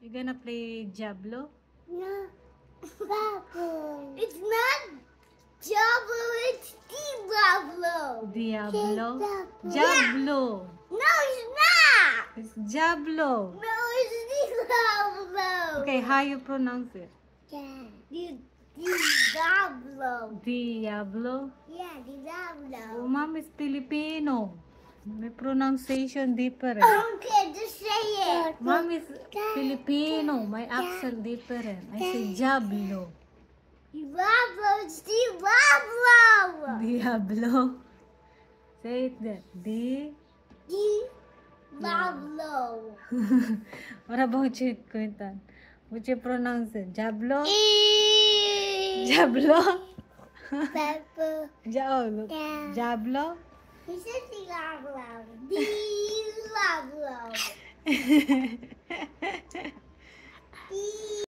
You gonna play Diablo? No. Diablo. It's not Diablo, it's Diablo. Diablo? Diablo. Diablo. No, it's not. It's Diablo. No, it's Diablo. Okay, how you pronounce it? Diablo. Diablo? Yeah, Diablo. Oh, mom is Filipino. May pronunciation different. Okay, just say it. Mom is Filipino. My accent different. I say Diablo. Diablo, it's Diablo. Diablo. Say it then. Diablo. What about you, Quintan? Would you pronounce it? Diablo? Diablo? Pepper. Look. Yeah. Diablo? He said Diablo. Diablo.